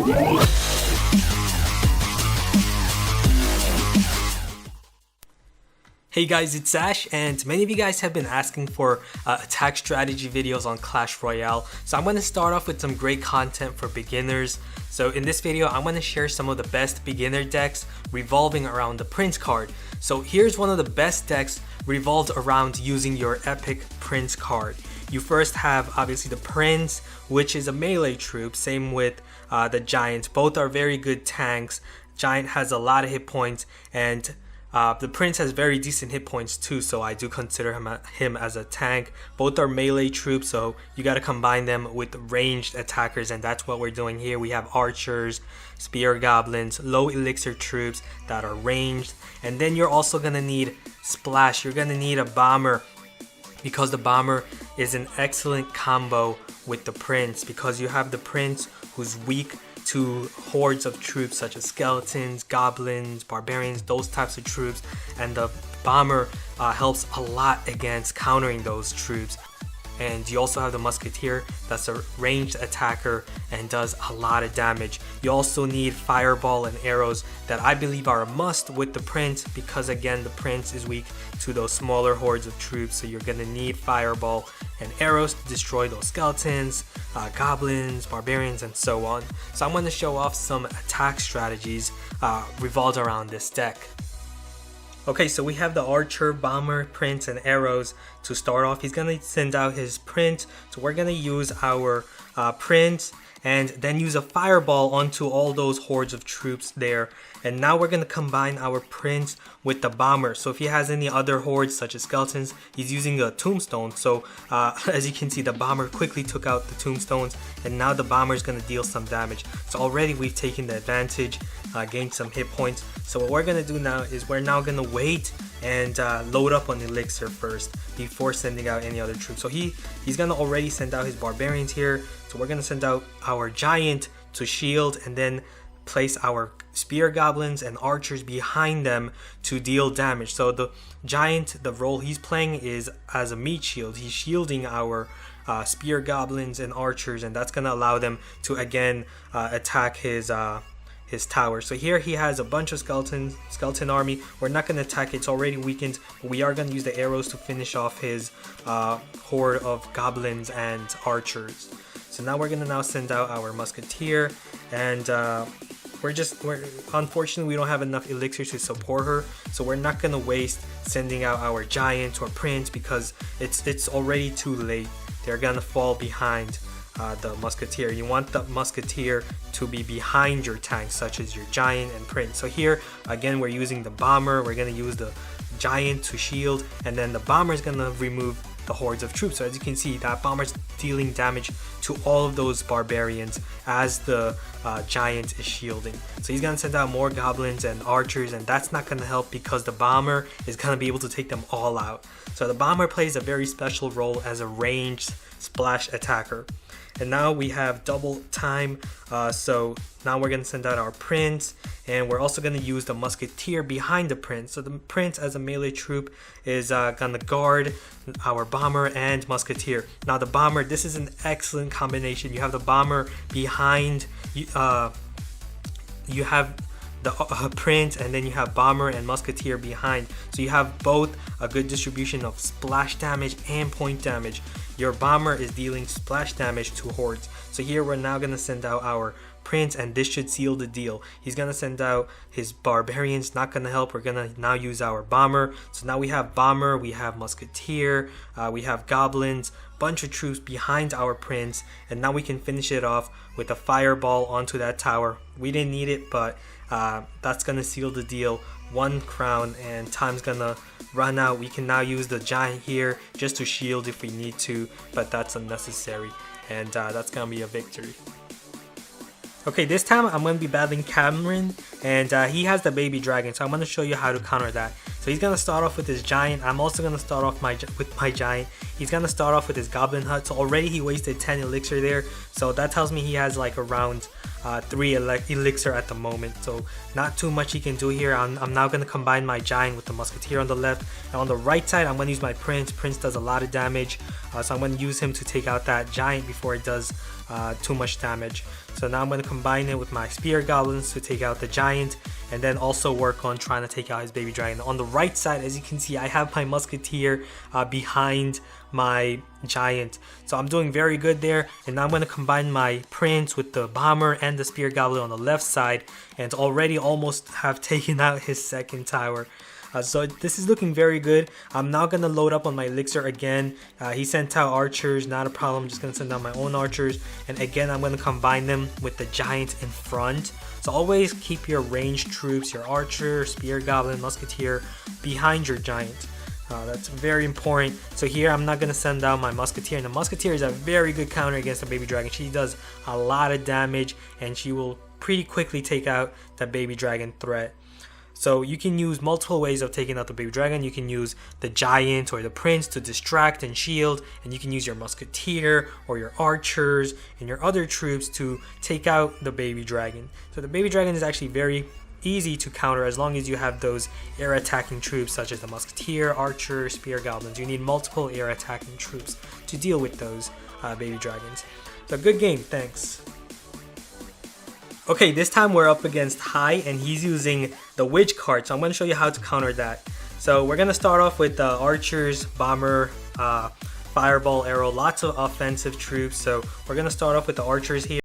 Hey guys, it's Ash, and many of you guys have been asking for attack strategy videos on Clash Royale. So I'm going to start off with some great content for beginners. So in this video, I'm going to share some of the best beginner decks revolving around the Prince card. So here's one of the best decks revolved around using your epic Prince card. You first have obviously the Prince, which is a melee troop, same with the Giant. Both are very good tanks. Giant has a lot of hit points, and the Prince has very decent hit points too, so I do consider him as a tank. Both are melee troops, so you got to combine them with ranged attackers, and that's what we're doing here. We have archers, spear goblins, low elixir troops that are ranged, and then you're also going to need splash. You're going to need a bomber, because the bomber is an excellent combo with the Prince, because you have the Prince who's weak to hordes of troops such as skeletons, goblins, barbarians, those types of troops, and the bomber helps a lot against countering those troops. And you also have the musketeer, that's a ranged attacker and does a lot of damage. You also need fireball and arrows that I believe are a must with the Prince, because again, the Prince is weak to those smaller hordes of troops, so you're gonna need fireball and arrows to destroy those skeletons, goblins, barbarians, and so on. So I'm going to show off some attack strategies revolved around this deck. Okay, so we have the archer, bomber, Prince, and arrows to start off. He's going to send out his Prince, so we're going to use our Prince and then use a fireball onto all those hordes of troops there. And now we're going to combine our Prince with the bomber. So if he has any other hordes such as skeletons, he's using a tombstone. So as you can see, the bomber quickly took out the tombstones, and now the bomber is going to deal some damage. So already we've taken the advantage, gained some hit points. So what we're going to do now is we're now going to wait and load up on elixir first before sending out any other troops. So he's going to already send out his barbarians here. So we're going to send out our giant to shield, and then place our spear goblins and archers behind them to deal damage. So the giant, the role he's playing is as a meat shield. He's shielding our spear goblins and archers, and that's going to allow them to again attack his tower. So here he has a bunch of skeleton army. We're not going to attack it, it's already weakened, but we are going to use the arrows to finish off his horde of goblins and archers. So now we're going to now send out our musketeer, and unfortunately we don't have enough elixir to support her, so we're not going to waste sending out our giant or Prince, because it's already too late. They're going to fall behind the musketeer. You want the musketeer to be behind your tanks such as your giant and Prince. So here again we're using the bomber. We're going to use the giant to shield, and then the bomber is going to remove the hordes of troops. So as you can see, that bomber's dealing damage to all of those barbarians as the giant is shielding. So he's going to send out more goblins and archers, and that's not going to help because the bomber is going to be able to take them all out. So the bomber plays a very special role as a ranged splash attacker. And now we have double time, so now we're going to send out our Prince, and we're also going to use the musketeer behind the Prince. So the Prince as a melee troop is going to guard our bomber and musketeer. Now the bomber, this is an excellent combination. You have the bomber behind, you have the Prince, and then you have bomber and musketeer behind, so you have both a good distribution of splash damage and point damage. Your bomber is dealing splash damage to hordes. So here we're now going to send out our Prince, and this should seal the deal. He's going to send out his barbarians, not going to help. We're going to now use our bomber. So now we have bomber, we have musketeer, we have goblins, bunch of troops behind our Prince, and now we can finish it off with a fireball onto that tower. We didn't need it, but that's going to seal the deal. 1 crown, and time's gonna run out. We can now use the giant here just to shield if we need to, but that's unnecessary, and that's gonna be a victory. Okay, this time I'm going to be battling Cameron, and he has the baby dragon, so I'm going to show you how to counter that. So he's going to start off with his giant. I'm also going to start off with my giant. He's going to start off with his goblin hut. So already he wasted 10 elixir there, so that tells me he has like around 3 elixir at the moment, so not too much he can do here. I'm now going to combine my giant with the musketeer on the left, and on the right side I'm going to use my Prince. Prince does a lot of damage. So I'm going to use him to take out that giant before it does too much damage. So now I'm going to combine it with my spear goblins to take out the giant, and then also work on trying to take out his baby dragon. On the right side, as you can see, I have my musketeer behind my giant, so I'm doing very good there. And now I'm going to combine my prince with the bomber and the spear goblin on the left side, and already almost have taken out his second tower. So this is looking very good. I'm now going to load up on my elixir again. He sent out archers, not a problem. I'm just going to send out my own archers. And again, I'm going to combine them with the giant in front. So always keep your ranged troops, your archer, spear goblin, musketeer, behind your giant. That's very important. So here I'm not going to send out my musketeer. And the musketeer is a very good counter against the baby dragon. She does a lot of damage, and she will pretty quickly take out the baby dragon threat. So you can use multiple ways of taking out the baby dragon. You can use the giant or the prince to distract and shield, and you can use your musketeer or your archers and your other troops to take out the baby dragon. So the baby dragon is actually very easy to counter as long as you have those air attacking troops such as the musketeer, archer, spear goblins. You need multiple air attacking troops to deal with those baby dragons. So good game, thanks. Okay, this time we're up against Hai, and he's using the witch card, so I'm going to show you how to counter that. So we're going to start off with archers, bomber, fireball, arrow, lots of offensive troops. So we're going to start off with the archers here.